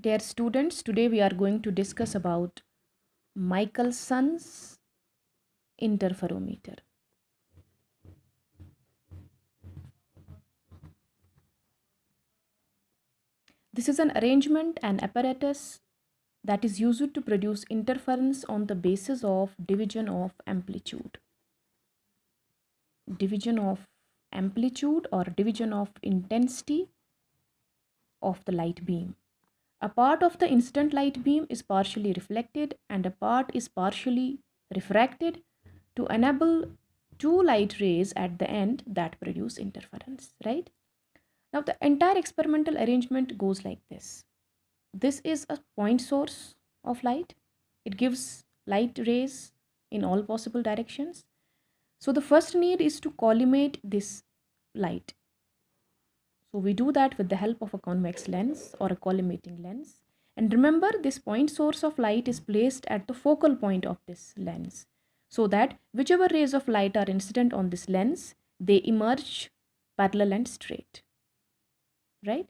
Dear students, today we are going to discuss about Michelson's interferometer. This is an arrangement and apparatus that is used to produce interference on the basis of division of amplitude. Division of amplitude or division of intensity of the light beam. A part of the incident light beam is partially reflected and a part is partially refracted to enable two light rays at the end that produce interference, right? Now the entire experimental arrangement goes like this. This is a point source of light. It gives light rays in all possible directions. So the first need is to collimate this light. So we do that with the help of a convex lens or a collimating lens. And remember, this point source of light is placed at the focal point of this lens, so that whichever rays of light are incident on this lens, they emerge parallel and straight, right?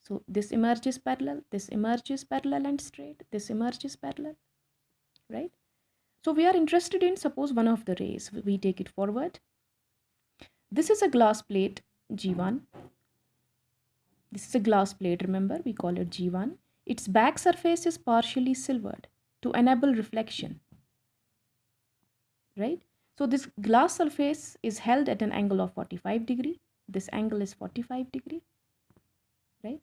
So this emerges parallel, this emerges parallel and straight, this emerges parallel, right? So we are interested in, suppose one of the rays, we take it forward. This is a glass plate G1. This is a glass plate, remember, we call it G1. Its back surface is partially silvered to enable reflection, right? So this glass surface is held at an angle of 45 degree. This angle is 45 degree, right?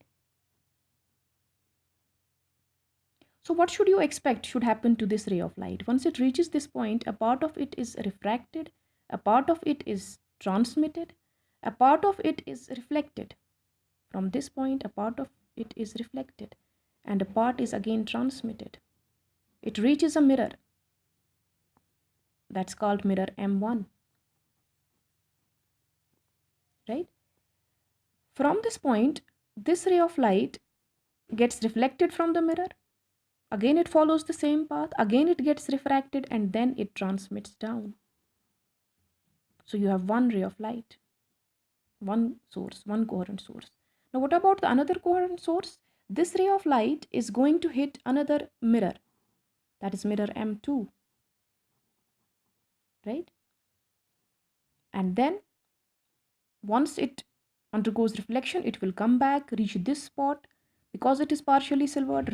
So what should you expect should happen to this ray of light? Once it reaches this point, a part of it is refracted, a part of it is transmitted, a part of it is reflected. From this point, a part of it is reflected and a part is again transmitted. It reaches a mirror. That's called mirror M1, right? From this point, this ray of light gets reflected from the mirror. Again, it follows the same path. Again, it gets refracted and then it transmits down. So you have one ray of light, one source, one coherent source. Now, what about the another coherent source? This ray of light is going to hit another mirror, that is mirror M2, right? And then once it undergoes reflection, it will come back, reach this spot. Because it is partially silvered,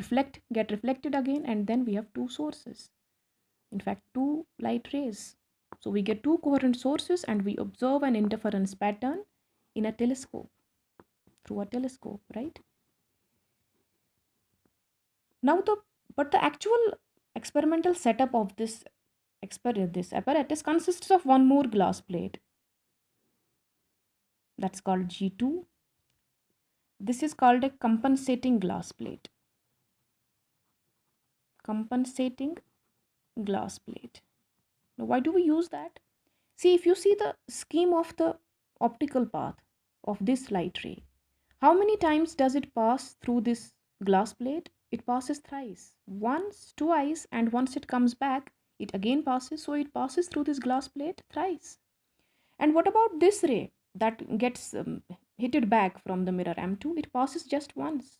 get reflected again, and then we have two sources. In fact, two light rays. So we get two coherent sources and we observe an interference pattern in a telescope, through a telescope, right? Now the actual experimental setup of this apparatus consists of one more glass plate. That's called G2. This is called a compensating glass plate. Compensating glass plate. Now, why do we use that? See, if you see the scheme of the optical path of this light ray, how many times does it pass through this glass plate? It passes thrice. Once, twice, and once it comes back, it again passes. So it passes through this glass plate thrice. And what about this ray that gets hitted back from the mirror M2? It passes just once.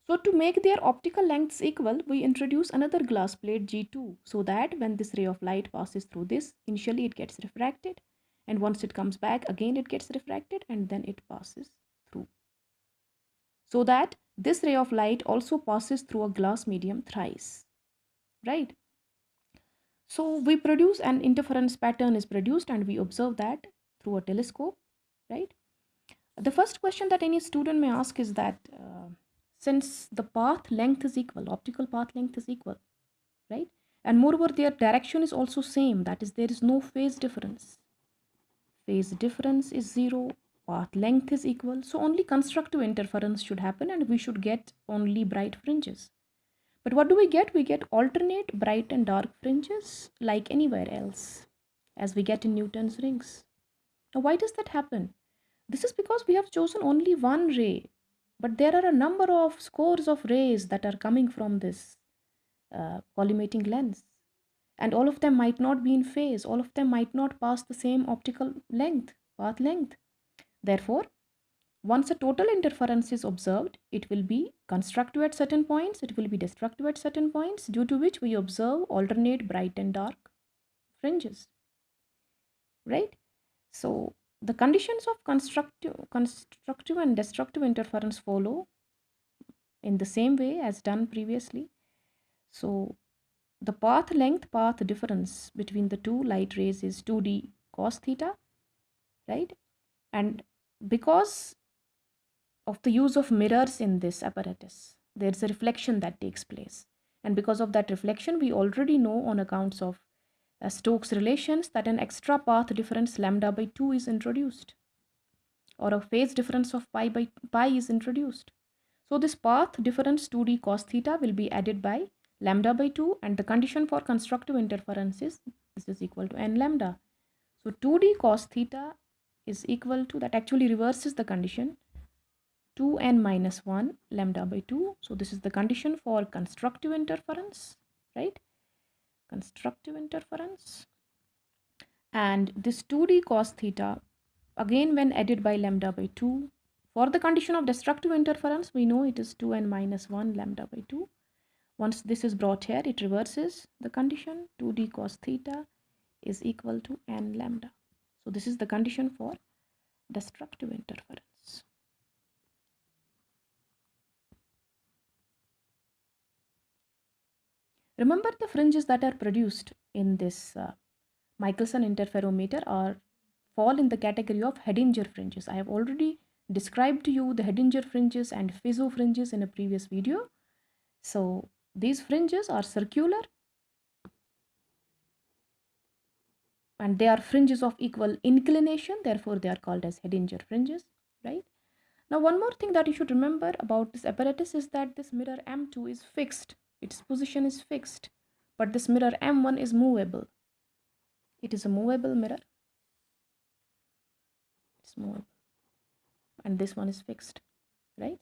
So to make their optical lengths equal, we introduce another glass plate G2, so that when this ray of light passes through this, initially it gets refracted, and once it comes back, again it gets refracted, and then it passes through. So that this ray of light also passes through a glass medium thrice, right? So we produce an interference pattern is produced and we observe that through a telescope, right? The first question that any student may ask is that since the path length is equal, optical path length is equal, right? And moreover, their direction is also same, that is, there is no phase difference. Phase difference is 0, path length is equal, so only constructive interference should happen and we should get only bright fringes. But what do we get? We get alternate bright and dark fringes like anywhere else, as we get in Newton's rings. Now, why does that happen? This is because we have chosen only one ray, but there are a number of scores of rays that are coming from this collimating lens. And all of them might not be in phase, all of them might not pass the same optical length, path length. Therefore, Once a total interference is observed, it will be constructive at certain points, it will be destructive at certain points, due to which we observe alternate bright and dark fringes, right? So the conditions of constructive and destructive interference follow in the same way as done previously. So the path difference between the two light rays is 2d cos theta, right? And because of the use of mirrors in this apparatus, there's a reflection that takes place. And because of that reflection, we already know on accounts of Stokes relations that an extra path difference lambda by 2 is introduced, or a phase difference of pi by pi is introduced. So this path difference 2d cos theta will be added by lambda by 2, and the condition for constructive interference is this is equal to n lambda. So 2d cos theta is equal to, that actually reverses the condition, 2n minus 1 lambda by 2. So this is the condition for constructive interference, right? Constructive interference. And this 2d cos theta, again when added by lambda by 2, for the condition of destructive interference, we know it is 2n minus 1 lambda by 2. Once this is brought here, it reverses the condition, 2d cos theta is equal to n lambda. So this is the condition for destructive interference. Remember, the fringes that are produced in this Michelson interferometer fall in the category of Hedinger fringes. I have already described to you the Hedinger fringes and Fizeau fringes in a previous video. So these fringes are circular and they are fringes of equal inclination, therefore they are called as Hedinger fringes, right? Now one more thing that you should remember about this apparatus is that this mirror M2 is fixed, its position is fixed, but this mirror M1 is movable. It is a movable mirror, it's movable, and this one is fixed, right?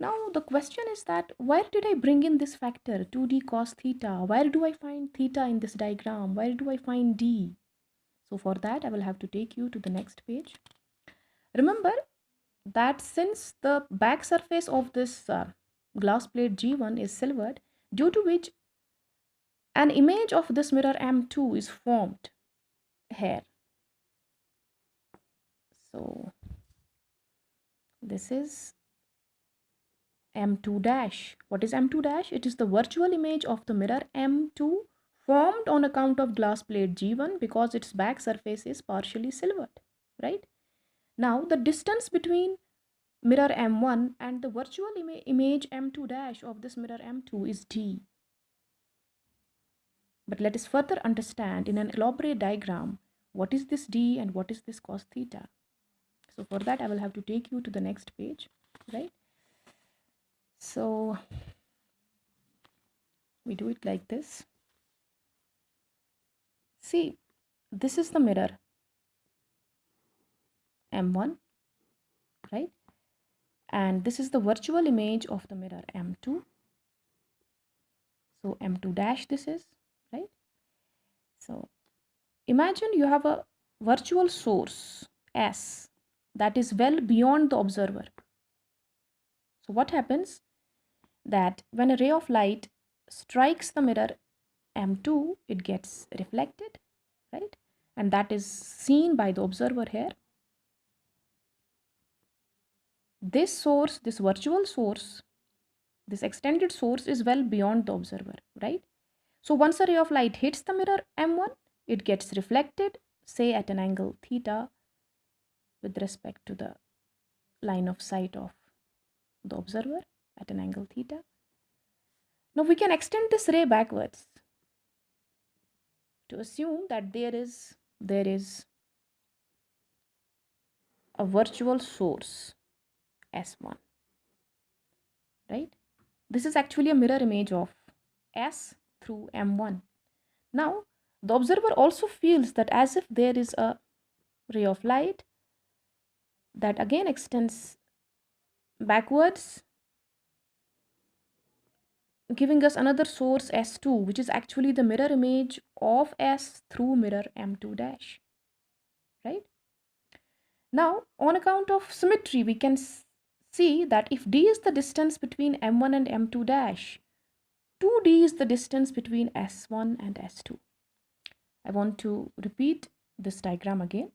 Now the question is that where did I bring in this factor 2d cos theta? Where do I find theta in this diagram? Where do I find d? So for that I will have to take you to the next page. Remember that since the back surface of this glass plate G1 is silvered, due to which an image of this mirror M2 is formed here. So this is M2 dash. What is M2 dash? It is the virtual image of the mirror M2 formed on account of glass plate G1 because its back surface is partially silvered, right? Now the distance between mirror M1 and the virtual image M2 dash of this mirror M2 is d. But let us further understand in an elaborate diagram what is this d and what is this cos theta. So for that I will have to take you to the next page, right? So we do it like this. See, this is the mirror M1, right? And this is the virtual image of the mirror M2. So M2 dash this is, right? So imagine you have a virtual source S that is well beyond the observer. So what happens? That when a ray of light strikes the mirror M2, it gets reflected, right? And that is seen by the observer here. This source, this virtual source, this extended source is well beyond the observer, right? So once a ray of light hits the mirror M1, it gets reflected, say at an angle theta with respect to the line of sight of the observer at an angle theta. Now we can extend this ray backwards to assume that there is a virtual source S1, right? This is actually a mirror image of S through M1. Now the observer also feels that as if there is a ray of light that again extends backwards, giving us another source S2, which is actually the mirror image of S through mirror M2 dash, right? Now, on account of symmetry, we can see that if d is the distance between m1 and m2 dash, 2d is the distance between s1 and s2. I want to repeat this diagram again,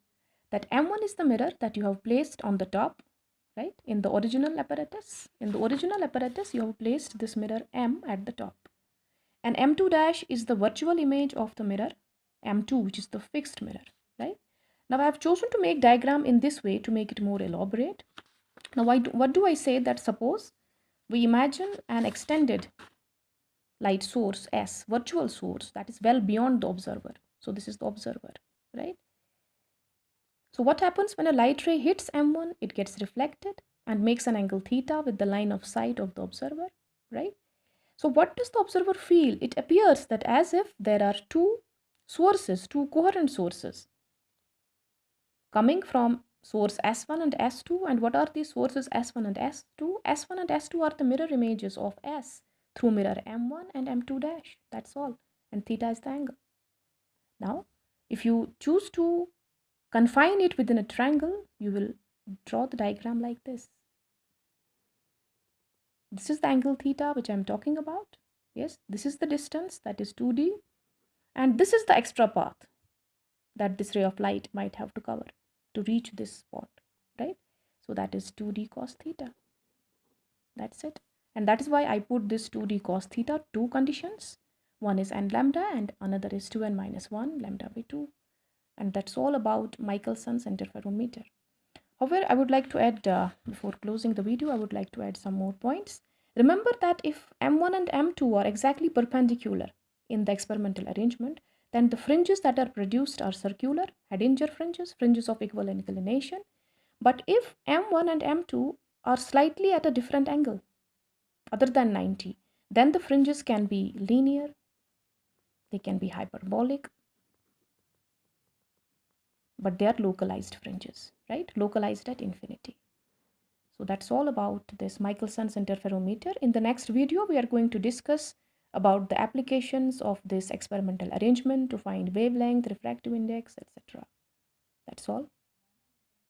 that m1 is the mirror that you have placed on the top, right? In the original apparatus, you have placed this mirror m at the top. And m2 dash is the virtual image of the mirror m2, which is the fixed mirror, right? Now I have chosen to make diagram in this way to make it more elaborate. Now what do I say? That suppose we imagine an extended light source S, virtual source, that is well beyond the observer. So this is the observer, right? So what happens when a light ray hits M1? It gets reflected and makes an angle theta with the line of sight of the observer, right? So what does the observer feel? It appears that as if there are two sources, two coherent sources coming from source S1 and S2. And what are these sources S1 and S2? S1 and S2 are the mirror images of S through mirror M1 and M2 dash. That's all. And theta is the angle. Now, if you choose to confine it within a triangle, you will draw the diagram like this. This is the angle theta which I'm talking about. Yes, this is the distance, that is 2d. And this is the extra path that this ray of light might have to cover to reach this spot, right? So that is 2d cos theta. That's it. And that is why I put this 2d cos theta, two conditions. One is n lambda and another is 2n minus 1 lambda by 2. And that's all about Michelson's interferometer. However, I would like to add, before closing the video, I would like to add some more points. Remember that if M1 and M2 are exactly perpendicular in the experimental arrangement, then the fringes that are produced are circular, Hedinger fringes, fringes of equal inclination. But if M1 and M2 are slightly at a different angle, other than 90, then the fringes can be linear, they can be hyperbolic, but they are localized fringes, right? Localized at infinity. So that's all about this Michelson's interferometer. In the next video, we are going to discuss about the applications of this experimental arrangement to find wavelength, refractive index, etc. That's all.